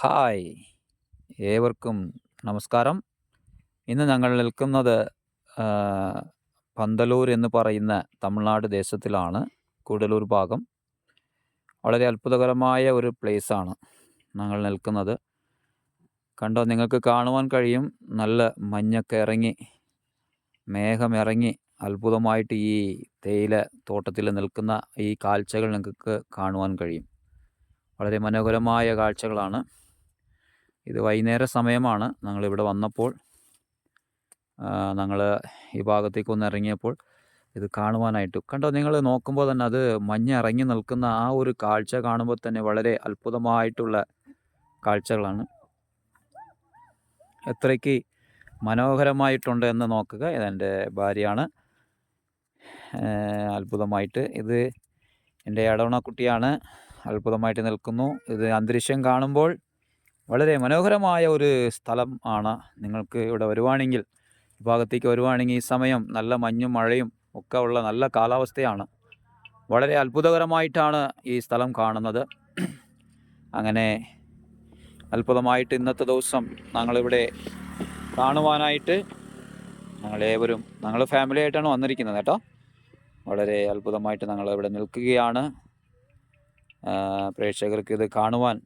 Hi, ഏവർക്കും നമസ്കാരം. ഇന്ന് ഞങ്ങൾ നിൽക്കുന്നത് ആ, പന്തലൂർ എന്ന് പറയുന്ന തമിഴ്നാട് ദേശത്തിലാണ്. കൂടലൂർ ഭാഗം. വളരെ അത്ഭുതകരമായ ഒരു പ്ലേസാണ് ഞങ്ങൾ നിൽക്കുന്നത്. കണ്ടോ, നിങ്ങൾക്ക് കാണുവാൻ കഴിയും. നല്ല മഞ്ഞൊക്കെ ഇറങ്ങി, മേഘമിറങ്ങി, അത്ഭുതമായിട്ട് ഈ തേയില തോട്ടത്തിൽ നിൽക്കുന്ന ഈ കാഴ്ചകൾ നിങ്ങൾക്ക് കാണുവാൻ കഴിയും. വളരെ മനോഹരമായ കാഴ്ചകളാണ്. ഇത് വൈകുന്നേര സമയമാണ്. ഞങ്ങളിവിടെ വന്നപ്പോൾ ഞങ്ങൾ ഈ ഭാഗത്തേക്കൊന്ന് ഇറങ്ങിയപ്പോൾ ഇത് കാണുവാനായിട്ട് കണ്ടോ, നിങ്ങൾ നോക്കുമ്പോൾ തന്നെ അത് മഞ്ഞ് ഇറങ്ങി നിൽക്കുന്ന ആ ഒരു കാഴ്ച കാണുമ്പോൾ തന്നെ വളരെ അത്ഭുതമായിട്ടുള്ള കാഴ്ചകളാണ്. എത്രയ്ക്ക് മനോഹരമായിട്ടുണ്ട് എന്ന് നോക്കുക. ഇതെൻ്റെ ഭാര്യയാണ്. അത്ഭുതമായിട്ട് ഇത് എൻ്റെ ഇടവണക്കുട്ടിയാണ്. അത്ഭുതമായിട്ട് നിൽക്കുന്നു. ഇത് അന്തരീക്ഷം കാണുമ്പോൾ വളരെ മനോഹരമായ ഒരു സ്ഥലം ആണ്. നിങ്ങൾക്ക് ഇവിടെ വരുവാണെങ്കിൽ, ഈ ഭാഗത്തേക്ക് വരുവാണെങ്കിൽ, ഈ സമയം നല്ല മഞ്ഞും മഴയും ഒക്കെ ഉള്ള നല്ല കാലാവസ്ഥയാണ്. വളരെ അത്ഭുതകരമായിട്ടാണ് ഈ സ്ഥലം കാണുന്നത്. അങ്ങനെ അത്ഭുതമായിട്ട് ഇന്നത്തെ ദിവസം ഞങ്ങളിവിടെ കാണുവാനായിട്ട് ഞങ്ങൾ ഫാമിലി ആയിട്ടാണ് വന്നിരിക്കുന്നത് കേട്ടോ. വളരെ അത്ഭുതമായിട്ട് ഞങ്ങൾ ഇവിടെ നിൽക്കുകയാണ്. പ്രേക്ഷകർക്ക് ഇത് കാണുവാൻ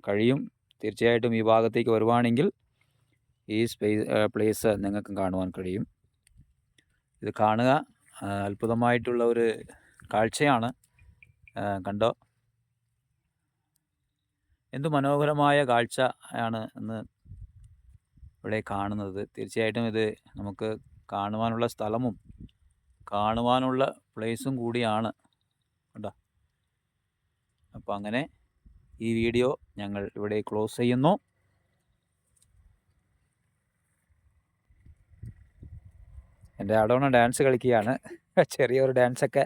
കഴിയും. തീർച്ചയായിട്ടും ഈ ഭാഗത്തേക്ക് വരുവാണെങ്കിൽ ഈ പ്ലേസ് നിങ്ങൾക്ക് കാണുവാൻ കഴിയും. ഇത് കാണുക. അത്ഭുതമായിട്ടുള്ള ഒരു കാഴ്ചയാണ്. കണ്ടോ, എന്ത് മനോഹരമായ കാഴ്ച ആണ് ഇന്ന് ഇവിടെ കാണുന്നത്. തീർച്ചയായിട്ടും ഇത് നമുക്ക് കാണുവാനുള്ള സ്ഥലവും കാണുവാനുള്ള പ്ലേസും കൂടിയാണ് കേട്ടോ. അപ്പോൾ അങ്ങനെ ഈ വീഡിയോ ഞങ്ങൾ ഇവിടെ ക്ലോസ് ചെയ്യുന്നു. എൻ്റെ അടവണ ഡാൻസ് കളിക്കുകയാണ്. ചെറിയൊരു ഡാൻസൊക്കെ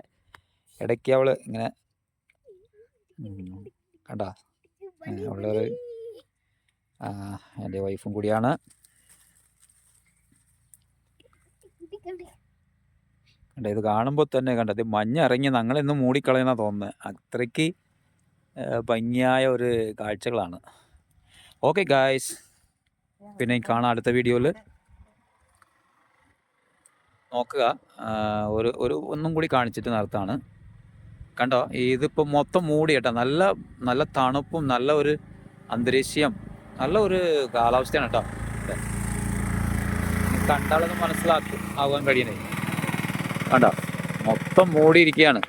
ഇടയ്ക്ക് അവൾ ഇങ്ങനെ കണ്ടോ. അവളൊരു എൻ്റെ വൈഫും കൂടിയാണ്. കണ്ട, ഇത് കാണുമ്പോൾ തന്നെ കണ്ടത് മഞ്ഞിറങ്ങി ഞങ്ങളിന്ന് മൂടിക്കളയുന്ന തോന്നുന്നത്. അത്രയ്ക്ക് ഭംഗിയായ ഒരു കാഴ്ചകളാണ്. ഓക്കെ ഗായ്സ്, പിന്നെ കാണാം അടുത്ത വീഡിയോയിൽ. നോക്കുക. ഒന്നും കൂടി കാണിച്ചിട്ട് നിർത്താണ്. കണ്ടോ, ഇതിപ്പോൾ മൊത്തം മൂടി കേട്ടോ. നല്ല നല്ല തണുപ്പും നല്ല ഒരു അന്തരീക്ഷം, നല്ല ഒരു കാലാവസ്ഥയാണ് കേട്ടോ. കണ്ടാലൊന്നും മനസ്സിലാക്കാൻ കഴിയണേ. കണ്ടോ, മൊത്തം മൂടിയിരിക്കുകയാണ്.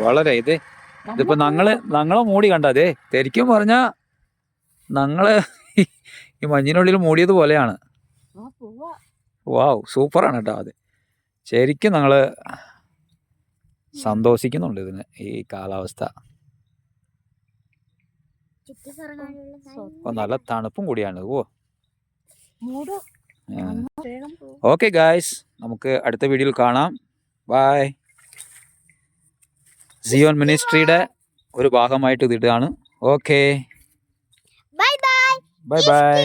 വളരെ ഇതിപ്പോൾ ഞങ്ങളെ മൂടി കണ്ടോ. അതെ, ശരിക്കും പറഞ്ഞാൽ ഞങ്ങള് ഈ മഞ്ഞിനുള്ളിൽ മൂടിയത് പോലെയാണ്. വാവ്, സൂപ്പറാണ് കേട്ടോ. അത് ശരിക്കും ഞങ്ങൾ സന്തോഷിക്കുന്നുണ്ട് ഇതിന്, ഈ കാലാവസ്ഥ. നല്ല തണുപ്പും കൂടിയാണ്. ഓക്കെ ഗായ്സ്, നമുക്ക് അടുത്ത വീഡിയോയിൽ കാണാം. ബൈ. സിയോൺ മിനിസ്ട്രിയുടെ ഒരു ഭാഗമായിട്ട് ഇതിട്ടാണ്. Okay, bye bye.